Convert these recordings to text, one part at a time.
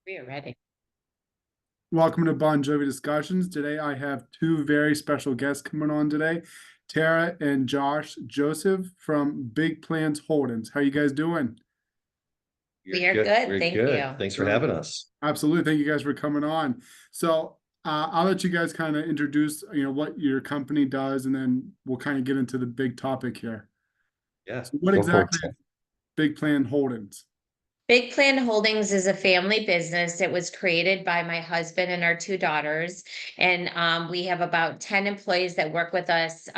We are ready. Welcome to Bon Jovi Discussions. Today I have two very special guests coming on today, Tara and Josh Joseph from Big Plans Holdings. How you guys doing? We are Good. good. We're Thank good. you. Thanks for having us. Absolutely. Thank you guys for coming on. So I'll let you guys kind of introduce, what your company does, and then we'll kind of get into the big topic here. Yeah, So what go for exactly it. is Big Plan Holdings? Big Plan Holdings is a family business that was created by my husband and our two daughters. And we have about 10 employees that work with us,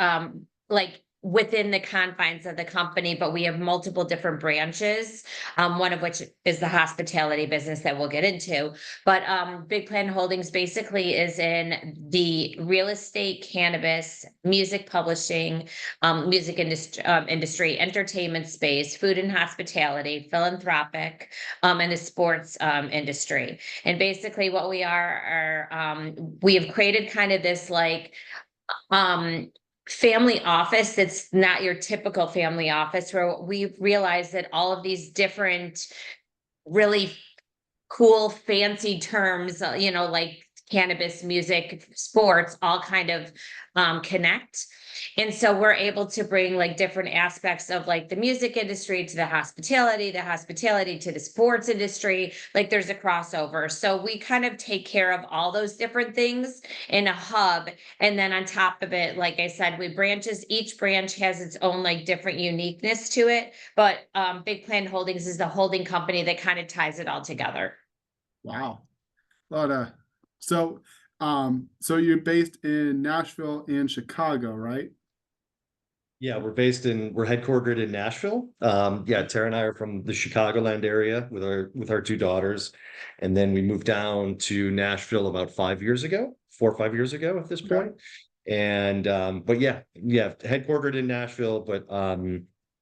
like within the confines of the company, but we have multiple different branches, one of which is the hospitality business that we'll get into. But Big Plan Holdings basically is in the real estate, cannabis, music publishing, music industry, entertainment space, food and hospitality, philanthropic, and the sports industry. And basically, what we are we have created kind of this like family office that's not your typical family office, where we realize that all of these different really cool fancy terms, like cannabis, music, sports, all kind of connect. And so we're able to bring like different aspects of like the music industry to the hospitality to the sports industry. Like there's a crossover. So we kind of take care of all those different things in a hub. And then on top of it, like I said, each branch has its own like different uniqueness to it. But Big Plan Holdings is the holding company that kind of ties it all together. Wow. A lot of so you're based in Nashville and Chicago, right? Yeah, we're headquartered in Nashville. Yeah, Tara and I are from the Chicagoland area with our two daughters, and then we moved down to Nashville about 5 years ago, 4 or 5 years ago at this point. And but yeah, headquartered in Nashville, but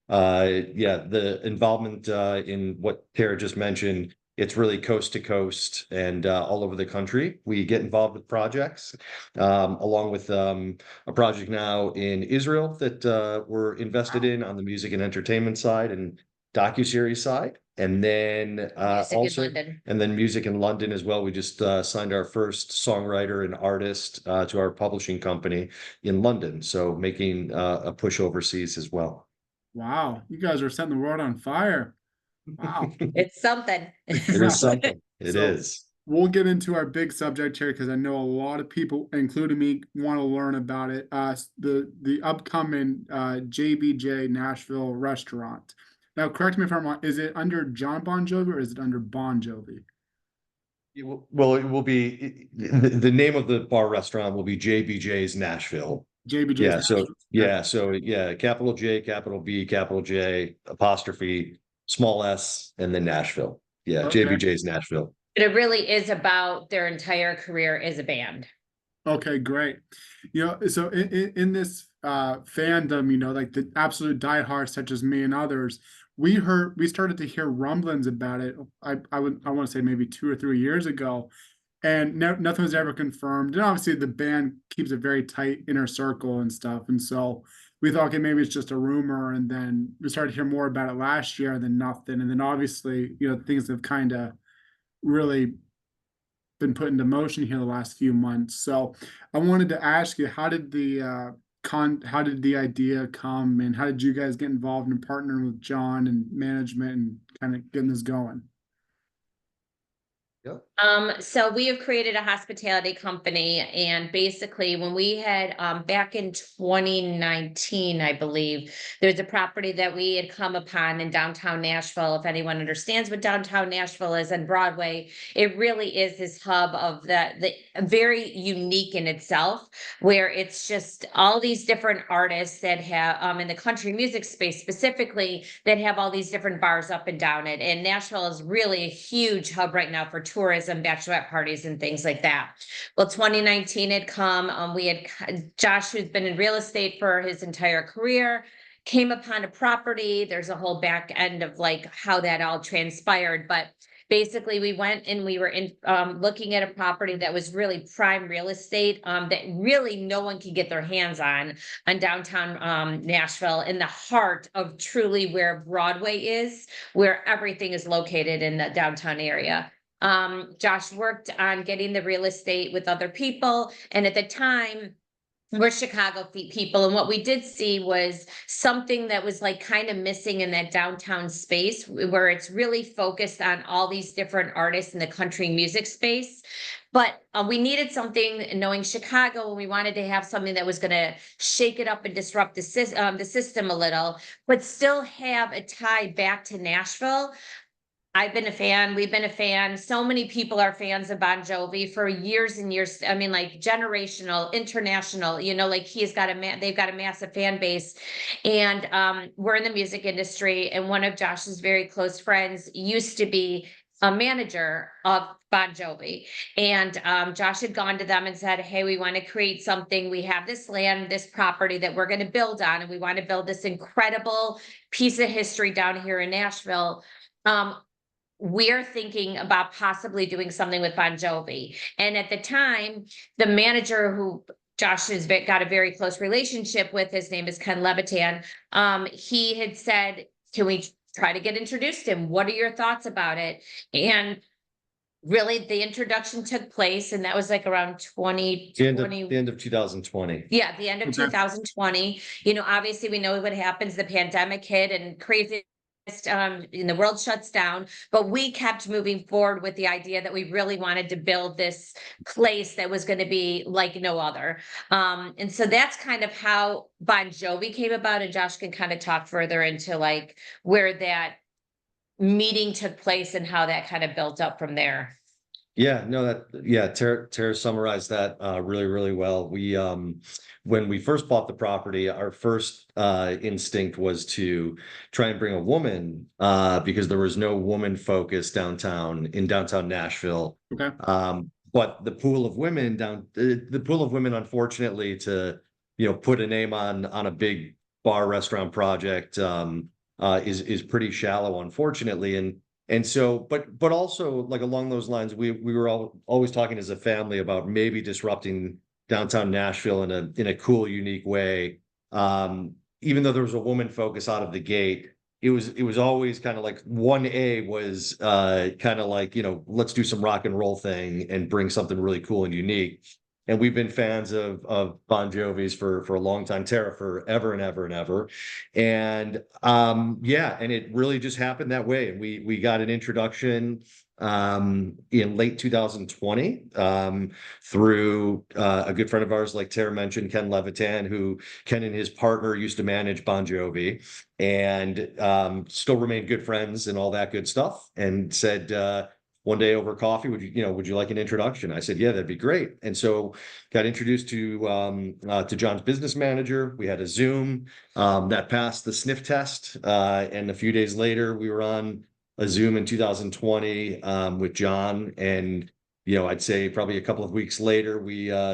yeah, the involvement in what Tara just mentioned, it's really coast to coast and all over the country. We get involved with projects, along with a project now in Israel that we're invested in on the music and entertainment side and docuseries side. And then music in London as well. We just signed our first songwriter and artist to our publishing company in London. So making a push overseas as well. Wow, you guys are setting the world on fire. Wow. It's something. It is something. It is. We'll get into our big subject here because I know a lot of people, including me, want to learn about it. The upcoming JBJ Nashville Restaurant. Now, correct me if I'm wrong. Is it under John Bon Jovi or is it under Bon Jovi? Well, it will be the name of the bar restaurant will be JBJ's Nashville. JBJ's Yeah. Nashville. So capital J, capital B, capital J, apostrophe, small s, and then Nashville. Yeah, Okay. JBJ's Nashville. But it really is about their entire career as a band. Okay, great. So in this fandom, like the absolute diehards such as me and others, we started to hear rumblings about it. I want to say maybe 2 or 3 years ago, and nothing was ever confirmed. And obviously, the band keeps a very tight inner circle and stuff. And so we thought, okay, maybe it's just a rumor. And then we started to hear more about it last year, and then nothing. And then obviously, things have kind of really been put into motion here the last few months. So I wanted to ask you, how did the idea come, and how did you guys get involved in partnering with John and management and kind of getting this going? Yep. So we have created a hospitality company, and basically when we had back in 2019, I believe, there's a property that we had come upon in downtown Nashville. If anyone understands what downtown Nashville is on Broadway, it really is this hub of the very unique in itself, where it's just all these different artists that have in the country music space specifically, that have all these different bars up and down it. And Nashville is really a huge hub right now for tourism, bachelorette parties, and things like that. Well, 2019 had come. We had Josh, who's been in real estate for his entire career, came upon a property. There's a whole back end of like how that all transpired, but basically we went and we were looking at a property that was really prime real estate, that really no one could get their hands on downtown Nashville, in the heart of truly where Broadway is, where everything is located in the downtown area. Josh worked on getting the real estate with other people. And at the time, we're Chicago people, and what we did see was something that was like kind of missing in that downtown space, where it's really focused on all these different artists in the country music space. But we needed something, knowing Chicago, and we wanted to have something that was going to shake it up and disrupt the system a little, but still have a tie back to Nashville. I've been a fan. We've been a fan. So many people are fans of Bon Jovi for years and years. I mean, like generational, international, like they've got a massive fan base. And we're in the music industry. And one of Josh's very close friends used to be a manager of Bon Jovi. And Josh had gone to them and said, hey, we want to create something. We have this land, this property that we're going to build on. And we want to build this incredible piece of history down here in Nashville. We're thinking about possibly doing something with Bon Jovi. And at the time, the manager who Josh has got a very close relationship with, his name is Ken Levitan. He had said, can we try to get introduced to him? What are your thoughts about it? And really the introduction took place, and that was like around 2020. The end of 2020. Yeah, the end of 2020. Obviously we know what happens. The pandemic hit and crazy and the world shuts down, but we kept moving forward with the idea that we really wanted to build this place that was going to be like no other. And so that's kind of how Bon Jovi came about, and Josh can kind of talk further into like where that meeting took place and how that kind of built up from there. Yeah, no, Tara summarized that really, really well. We when we first bought the property, our first instinct was to try and bring a woman because there was no woman focus in downtown Nashville. Okay. But the pool of women unfortunately, to put a name on a big bar restaurant project is pretty shallow, unfortunately. And so, but also like along those lines, we were always talking as a family about maybe disrupting downtown Nashville in a cool, unique way. Even though there was a woman focus out of the gate, it was always kind of like 1A was kind of like, let's do some rock and roll thing and bring something really cool and unique. And we've been fans of Bon Jovi's for a long time, Tara forever and ever and ever. And and it really just happened that way. And we got an introduction in late 2020 through a good friend of ours, like Tara mentioned, Ken Levitan, who Ken and his partner used to manage Bon Jovi, and still remain good friends and all that good stuff, and said, one day over coffee, would you like an introduction? I said, yeah, that'd be great. And so got introduced to John's business manager. We had a Zoom that passed the sniff test. And a few days later, we were on a Zoom in 2020 with John. And, I'd say probably a couple of weeks later,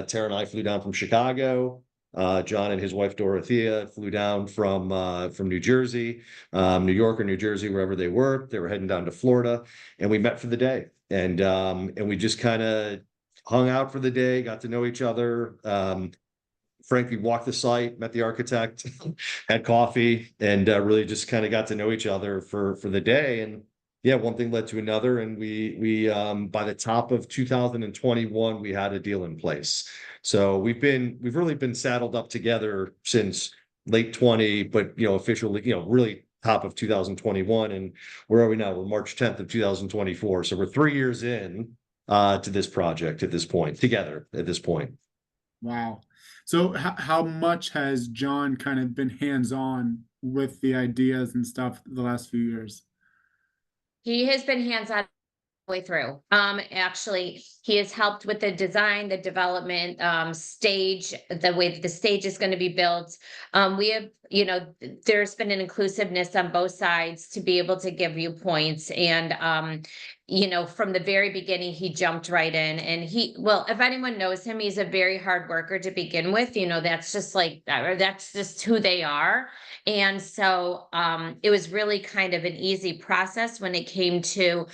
Tara and I flew down from Chicago. John and his wife Dorothea flew down from New Jersey, New York or New Jersey, wherever they were. They were heading down to Florida, and we met for the day. And we just kind of hung out for the day, got to know each other. Frankly, walked the site, met the architect, had coffee, and really just kind of got to know each other for the day. And yeah, one thing led to another, and we by the top of 2021, we had a deal in place. So we've really been saddled up together since late 20, but officially, really top of 2021. And where are we now? We're March 10th of 2024. So we're 3 years in to this project at this point, together at this point. Wow. So how much has John kind of been hands-on with the ideas and stuff the last few years? He has been hands-on way through. Actually, he has helped with the design, the development, stage, the way that the stage is going to be built. We have, there's been an inclusiveness on both sides to be able to give viewpoints. And, from the very beginning, he jumped right in, and if anyone knows him, he's a very hard worker to begin with. That's just who they are. And so it was really kind of an easy process when it came to,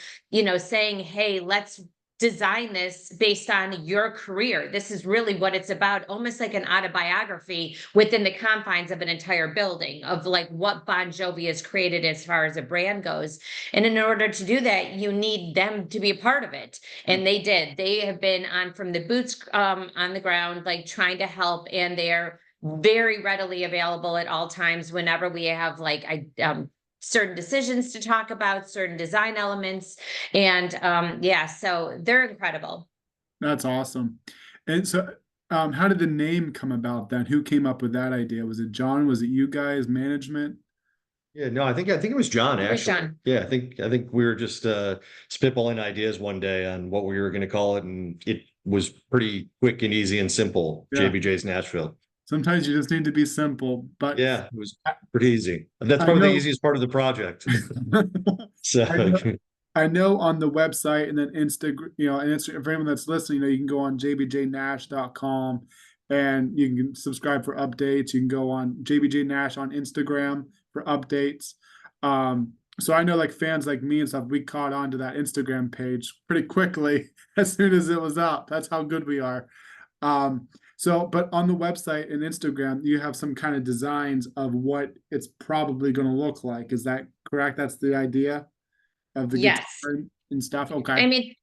saying, hey, let's design this based on your career. This is really what it's about, almost like an autobiography within the confines of an entire building of like what Bon Jovi has created as far as a brand goes. And in order to do that, you need them to be a part of it. And they did. They have been on from the boots on the ground, like trying to help, and they're very readily available at all times whenever we have like certain decisions to talk about, certain design elements. And yeah, so they're incredible. That's awesome. And so, how did the name come about then? Who came up with that idea? Was it John? Was it you guys, management? Yeah, no, I think it was John, It was actually. John. Yeah, I think we were just spitballing ideas one day on what we were going to call it, and it was pretty quick and easy and simple. Yeah. JBJ's Nashville. Sometimes you just need to be simple, but Yeah, it was pretty easy. And that's I probably the know- easiest part of the project. So I know on the website and then Instagram, and Instagram, for anyone that's listening, you can go on jbjnash.com and you can subscribe for updates. You can go on JBJ Nash on Instagram for updates. So I know like fans like me and stuff, we caught on to that Instagram page pretty quickly as soon as it was up. That's how good we are. But on the website and Instagram, you have some kind of designs of what it's probably going to look like. Is that correct? That's the idea of the Yes. guitar and stuff. Okay. I mean,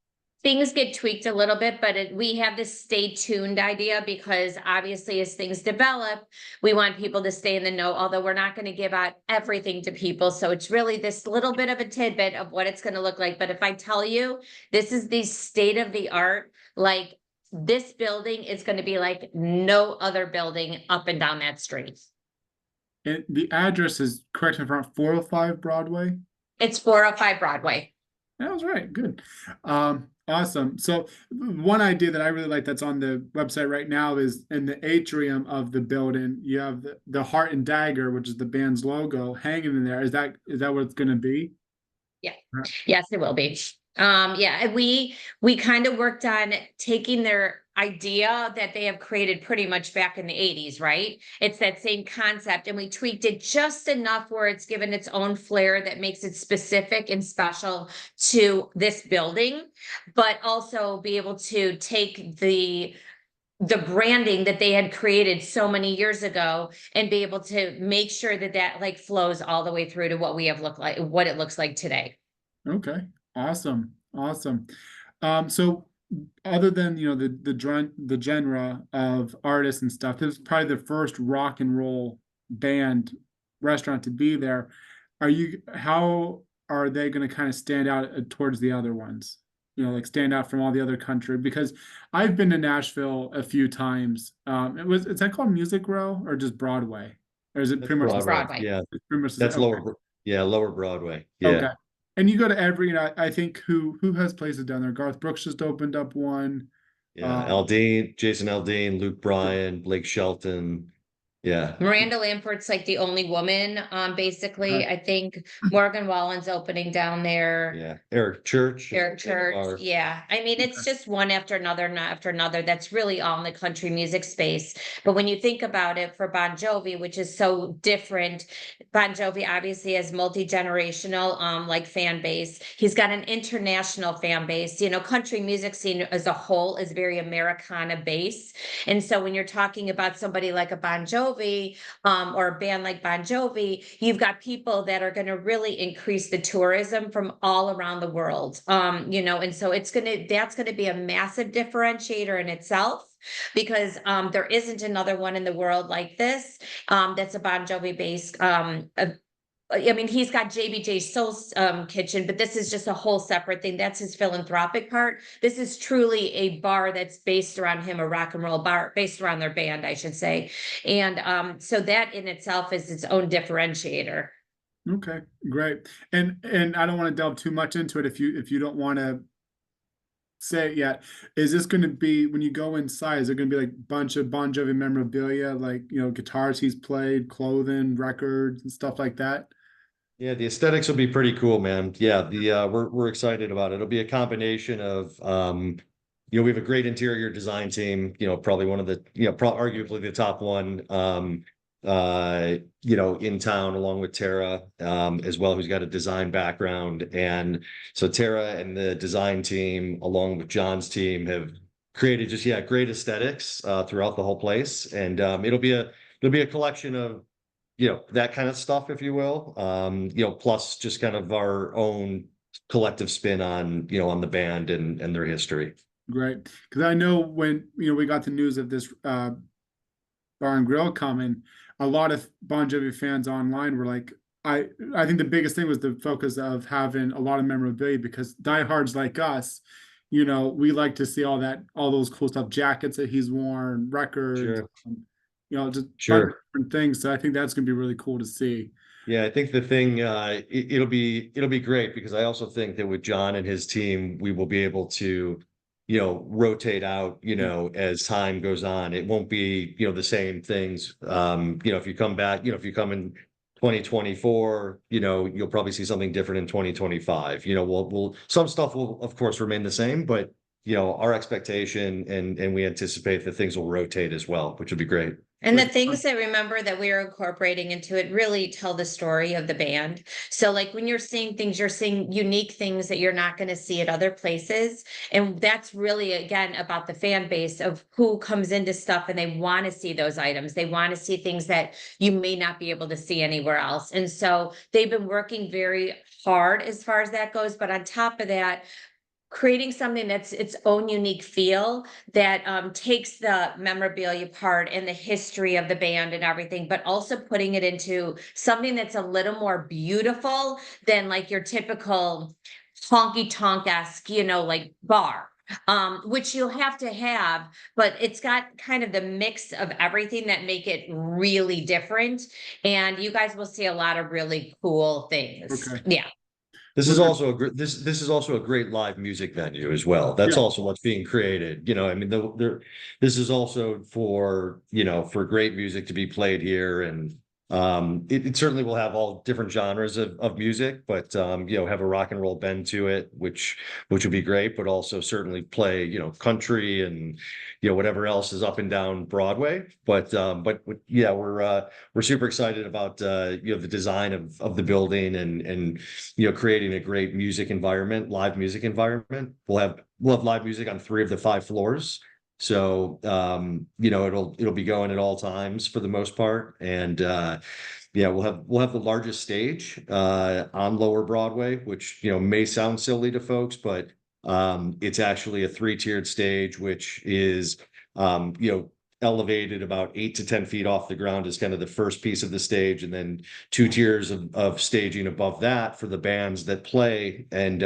things get tweaked a little bit, but we have this stay tuned idea because obviously as things develop, we want people to stay in the know, although we're not going to give out everything to people. So it's really this little bit of a tidbit of what it's going to look like. But if I tell you, this is the state of the art, like this building is going to be like no other building up and down that street. And the address is, correct me if I'm wrong, 405 Broadway. It's 405 Broadway. That was right. Good. Awesome. So one idea that I really like that's on the website right now is in the atrium of the building, you have the heart and dagger, which is the band's logo, hanging in there. Is that what it's going to be? Yeah. Yes, it will be. Yeah, we kind of worked on taking their idea that they have created pretty much back in the 80s, right? It's that same concept, and we tweaked it just enough where it's given its own flair that makes it specific and special to this building, but also be able to take the branding that they had created so many years ago and be able to make sure that that like flows all the way through to what we have looked like, what it looks like today. Okay. Awesome. So other than the genre of artists and stuff, this is probably the first rock and roll band restaurant to be there. How are they going to kind of stand out towards the other ones? Like stand out from all the other country? Because I've been to Nashville a few times. Is that called Music Row or just Broadway? Or is it pretty much Broadway. Yeah, pretty much that's okay. lower Broadway. Yeah. Okay. And you go to every, I think who has places down there? Garth Brooks just opened up one. Yeah, Aldean, Jason Aldean, Luke Bryan, Blake Shelton. Yeah. Miranda Lamport's like the only woman, basically. I think Morgan Wallen's opening down there. Yeah. Eric Church. Yeah. I mean, it's just one after another, not after another. That's really all in the country music space. But when you think about it for Bon Jovi, which is so different, Bon Jovi obviously has multi-generational like fan base. He's got an international fan base. Country music scene as a whole is very Americana based. And so when you're talking about somebody like a Bon Jovi, or a band like Bon Jovi, you've got people that are going to really increase the tourism from all around the world. And so that's going to be a massive differentiator in itself, because there isn't another one in the world like this that's a Bon Jovi based. I mean, he's got JBJ Soul Kitchen, but this is just a whole separate thing. That's his philanthropic part. This is truly a bar that's based around him, a rock and roll bar based around their band, I should say. And so that in itself is its own differentiator. Okay, great. And I don't want to delve too much into it if you don't want to say it yet. Is this going to be, when you go inside, is it going to be like a bunch of Bon Jovi memorabilia, like guitars he's played, clothing, records, and stuff like that? Yeah, the aesthetics will be pretty cool, man. Yeah, we're excited about it. It'll be a combination of we have a great interior design team, probably one of the, arguably the top one. in town along with Tara, as well, who's got a design background. And so Tara and the design team, along with John's team, have created just, great aesthetics, throughout the whole place. And, it'll be a collection of, that kind of stuff, if you will, plus just kind of our own collective spin on, on the band and their history. Great. Because I know when, we got the news of this bar and grill coming, a lot of Bon Jovi fans online were like, I think the biggest thing was the focus of having a lot of memorabilia, because diehards like us, we like to see all those cool stuff, jackets that he's worn, records, Sure. Just Sure. different things. So I think that's gonna be really cool to see. Yeah, I think the thing, it'll be great, because I also think that with John and his team, we will be able to, rotate out, as time goes on. It won't be, the same things. If you come back, if you come in 2024, you'll probably see something different in 2025. Some stuff will of course remain the same, but our expectation and we anticipate that things will rotate as well, which would be great. And the things that remember that we are incorporating into it really tell the story of the band. So like when you're seeing things, you're seeing unique things that you're not going to see at other places. And that's really, again, about the fan base of who comes into stuff and they want to see those items. They want to see things that you may not be able to see anywhere else. And so they've been working very hard as far as that goes. But on top of that, creating something that's its own unique feel that takes the memorabilia part and the history of the band and everything, but also putting it into something that's a little more beautiful than like your typical honky tonk-esque, like bar. Which you'll have to have, but it's got kind of the mix of everything that make it really different. And you guys will see a lot of really cool things. Okay. Yeah. This is also this is also a great live music venue as well. That's Yeah. also what's being created. This is also for, for great music to be played here. And it certainly will have all different genres of music, but have a rock and roll bend to it, which would be great, but also certainly play, country and whatever else is up and down Broadway. But yeah, we're super excited about the design of the building and creating a great music environment, live music environment. We'll have live music on 3 of the 5 floors. So it'll be going at all times for the most part. And we'll have the largest stage on Lower Broadway, which may sound silly to folks, but it's actually a 3-tiered stage, which is elevated about 8 to 10 feet off the ground is kind of the first piece of the stage, and then 2 tiers of staging above that for the bands that play. And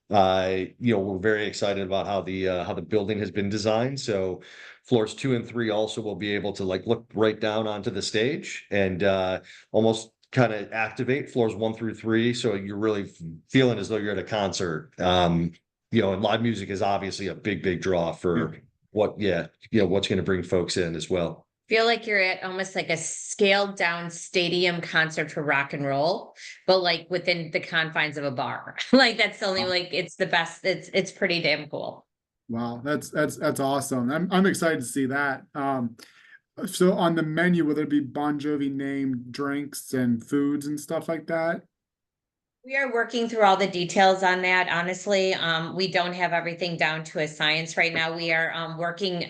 we're very excited about how the building has been designed. So floors 2 and 3 also will be able to look right down onto the stage and almost kind of activate floors 1 through 3. So you're really feeling as though you're at a concert. And live music is obviously a big draw for what's going to bring folks in as well. Feel like you're at almost like a scaled down stadium concert for rock and roll, but like within the confines of a bar. Like that's only it's the best. It's pretty damn cool. Wow, that's awesome. I'm excited to see that. So on the menu, will there be Bon Jovi named drinks and foods and stuff like that? We are working through all the details on that. Honestly, we don't have everything down to a science right now. We are working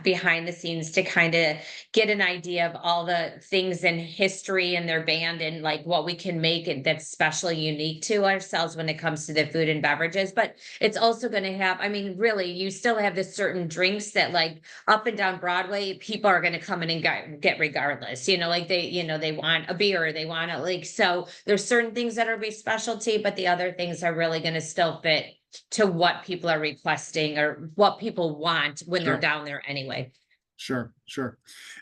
behind the scenes to kind of get an idea of all the things in history and their band and like what we can make it that's especially unique to ourselves when it comes to the food and beverages. But it's also going to have, I mean, really, you still have this certain drinks that like up and down Broadway, people are going to come in and get regardless. Like they want a beer, they want to so there's certain things that are specialty, but the other things are really going to still fit to what people are requesting or what people want when they're down there anyway. Sure.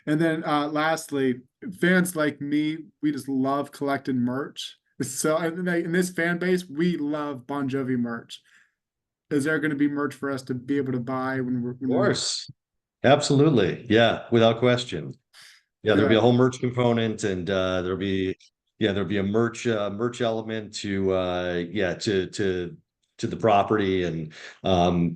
And then lastly, fans like me, we just love collecting merch. So in this fan base, we love Bon Jovi merch. Is there going to be merch for us to be able to buy when we're? Of course. Absolutely. Yeah, without question. Yeah, there'll be a whole merch component, and there'll be a merch element to to the property, and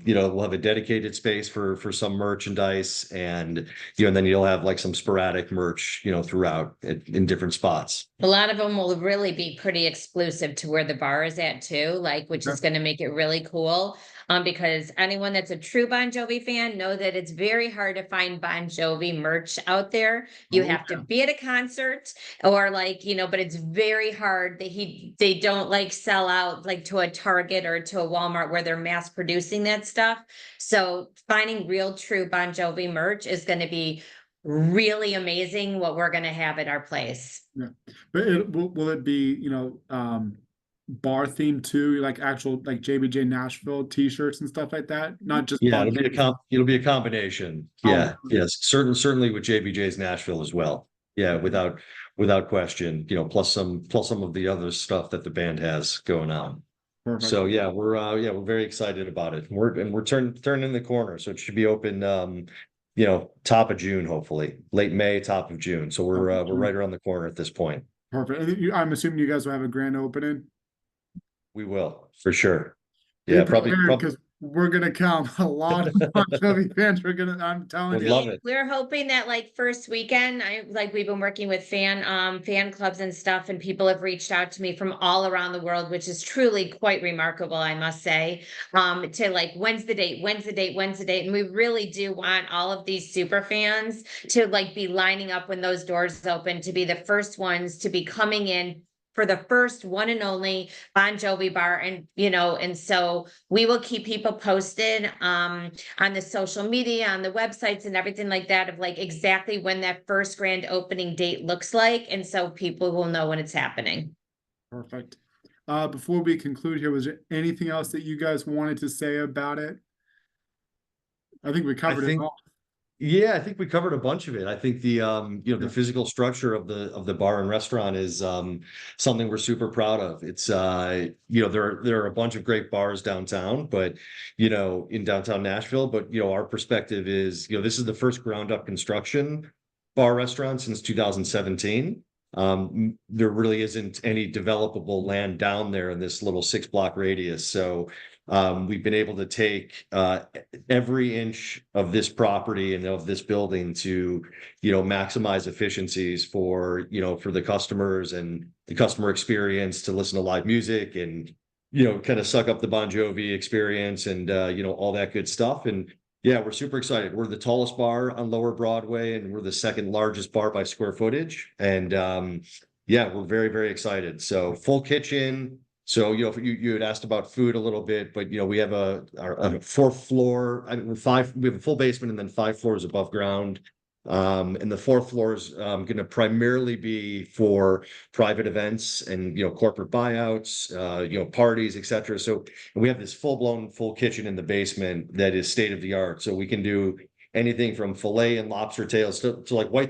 you know, we'll have a dedicated space for some merchandise, and you know, and then you'll have like some sporadic merch, you know, throughout in different spots. A lot of them will really be pretty exclusive to where the bar is at too, like, which is gonna make it really cool. Because anyone that's a true Bon Jovi fan know that it's very hard to find Bon Jovi merch out there. You have to be at a concert or like, you know, but it's very hard that they don't like sell out like to a Target or to a Walmart where they're mass producing that stuff. So finding real true Bon Jovi merch is gonna be really amazing what we're gonna have at our place. Yeah, but will it be, you know, bar themed too, like actual like JBJ Nashville t-shirts and stuff like that, not just Yeah, Bon Jovi? it'll be a combination. Oh, Yeah, yes, certainly with JBJ's Nashville as well. Yeah, without question, you know, plus some of the other stuff that the band has going on. perfect. So yeah, we're very excited about it. We're turning the corner, so it should be open you know, top of June, hopefully, late May, top of June. So we're right around the corner at this point. Perfect. And I'm assuming you guys will have a grand opening. We will, for sure. Be Yeah, probably because we're gonna count a lot of Bon Jovi fans. I'm telling Would you. love it. We're hoping that like first weekend, we've been working with fan clubs and stuff, and people have reached out to me from all around the world, which is truly quite remarkable, I must say. To like, when's the date? And we really do want all of these super fans to like be lining up when those doors open, to be the first ones to be coming in for the first one and only Bon Jovi bar. And, you know, and so we will keep people posted on the social media, on the websites and everything like that, of like exactly when that first grand opening date looks like. And so people will know when it's happening. Perfect. Before we conclude here, was there anything else that you guys wanted to say about it? I think we covered it all. Yeah, I think we covered a bunch of it. I think the you know, the physical structure of the bar and restaurant is something we're super proud of. It's you know, there are a bunch of great bars downtown, but you know, in downtown Nashville, but you know, our perspective is, you know, this is the first ground up construction bar restaurant since 2017. There really isn't any developable land down there in this little 6-block radius. So we've been able to take every inch of this property and of this building to, you know, maximize efficiencies for, you know, for the customers and the customer experience, to listen to live music and, you know, kind of suck up the Bon Jovi experience and, you know, all that good stuff. And yeah, we're super excited. We're the tallest bar on Lower Broadway, and we're the second largest bar by square footage. And yeah, we're very, very excited. So full kitchen. So, you know, you had asked about food a little bit, but, you know, we have a 4th floor, we have a full basement and then 5 floors above ground. And the 4th floor is going to primarily be for private events and, you know, corporate buyouts, you know, parties, etc. So we have this full kitchen in the basement that is state of the art. So we can do anything from fillet and lobster tails to like white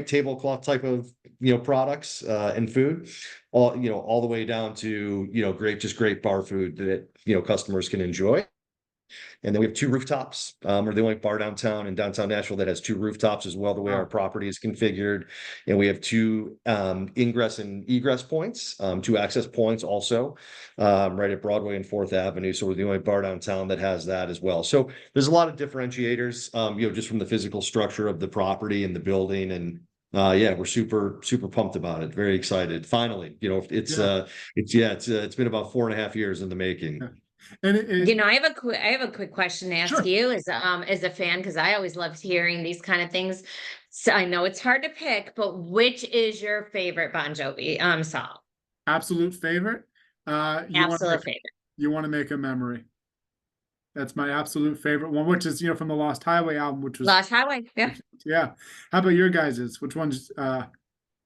tablecloth type of, you know, products and food, all, you know, all the way down to, you know, great bar food that, you know, customers can enjoy. And then we have 2 rooftops. We're the only bar downtown in downtown Nashville that has 2 rooftops as well, the way our property is configured. And we have 2 ingress and egress points, 2 access points also, right at Broadway and 4th Avenue. So we're the only bar downtown that has that as well. So there's a lot of differentiators, you know, just from the physical structure of the property and the building. And yeah, we're super pumped about it. Very excited. Finally, you know, it's been about 4.5 years in the making. Yeah. And You know, I have a quick question to ask Sure. you as a fan, because I always loved hearing these kind of things. So I know it's hard to pick, but which is your favorite Bon Jovi song? Absolute favorite. Absolute favorite. You want to make a memory. That's my absolute favorite one, which is, you know, from the Lost Highway album, which was Lost Highway. Yeah. yeah. How about your guys's? Which one's your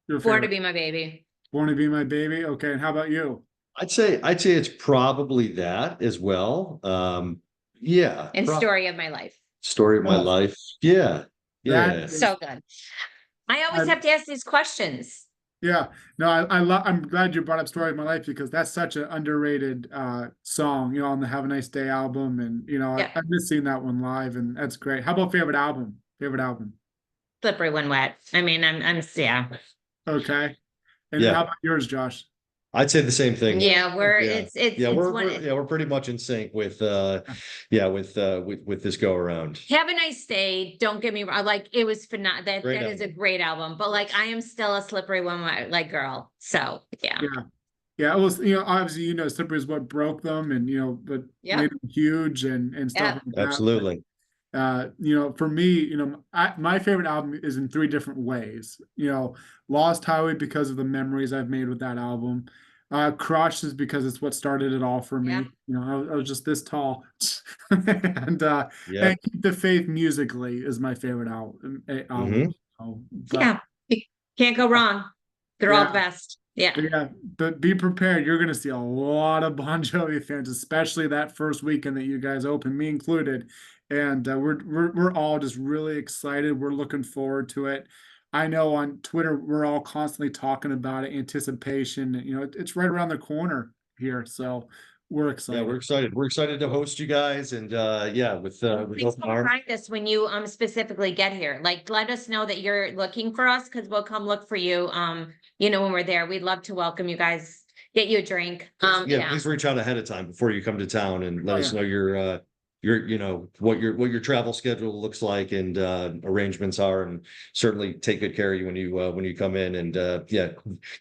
favorite? Born to Be My Baby. Born to Be My Baby. Okay, and how about you? I'd say it's probably that as well. Yeah. And Story of My Life. Story of My life. Yeah. Yeah. So good. I always have to ask these questions. Yeah, no, I'm glad you brought up Story of My Life, because that's such an underrated song, you know, on the Have a Nice Day album. And, you know, Yeah. I've missed seeing that one live, and that's great. How about favorite album? Slippery When Wet. I mean, I'm yeah. Okay. And Yeah. how about yours, Josh? I'd say the same thing. Yeah, Yeah. it's Yeah, one. we're pretty much in sync with with this go around. Have a Nice Day. Don't get me wrong. Like it was phenomenal. That Great is a great album. But like I am still a Slippery When Wet like girl. So yeah. Yeah. Yeah, it was, obviously, Slippery is what broke them and, but Yep. made them huge and stuff Yep. like that. Absolutely. For me, my favorite album is in three different ways. Lost Highway because of the memories I've made with that album. Crush is because it's what started it all for me. Yeah. I was just this tall. and Yeah. Keep the Faith musically is my favorite album. Yeah. You can't go wrong. They're all the best. Yeah. But be prepared. You're going to see a lot of Bon Jovi fans, especially that first weekend that you guys open, me included. And we're all just really excited. We're looking forward to it. I know on Twitter we're all constantly talking about it, anticipation. It's right around the corner here, so we're excited. Yeah, we're excited. We're excited to host you guys, and with Please open come arms. find us when you specifically get here. Like let us know that you're looking for us because we'll come look for you. When we're there. We'd love to welcome you guys, get you a drink. Please reach out ahead of time before you come to town and let us know what your travel schedule looks like and arrangements are, and certainly take good care of you when you come in, and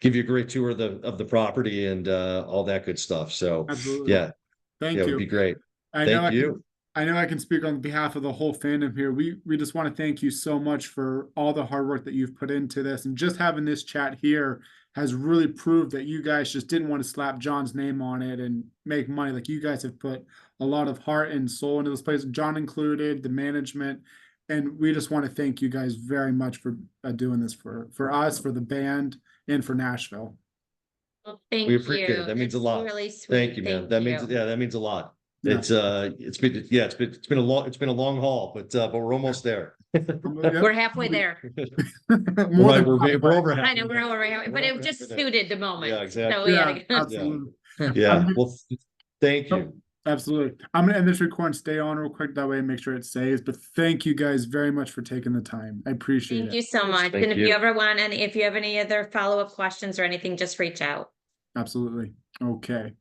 give you a great tour of the property and all that good stuff. So Absolutely. Thank you. It would be great. Thank you. I know I can speak on behalf of the whole fandom here. We just want to thank you so much for all the hard work that you've put into this, and just having this chat here has really proved that you guys just didn't want to slap John's name on it and make money. Like you guys have put a lot of heart and soul into this place, John included, the management, and we just want to thank you guys very much for doing this for us, for the band, and for Nashville. Well, thank We appreciate you. it. That means a lot. Really sweet. Thank you, man. That means a lot. Yeah. It's been a long haul, but we're almost there. We're halfway there. We're over half. I know we're over halfway, but it just suited the moment. Yeah, exactly. So we had to go. Absolutely. Yeah. Well, thank you. Absolutely. I'm gonna end this recording, stay on real quick, that way and make sure it saves. But thank you guys very much for taking the time. I appreciate it. Thank you so much. Thank And if you. you ever want if you have any other follow-up questions or anything, just reach out. Absolutely. Okay.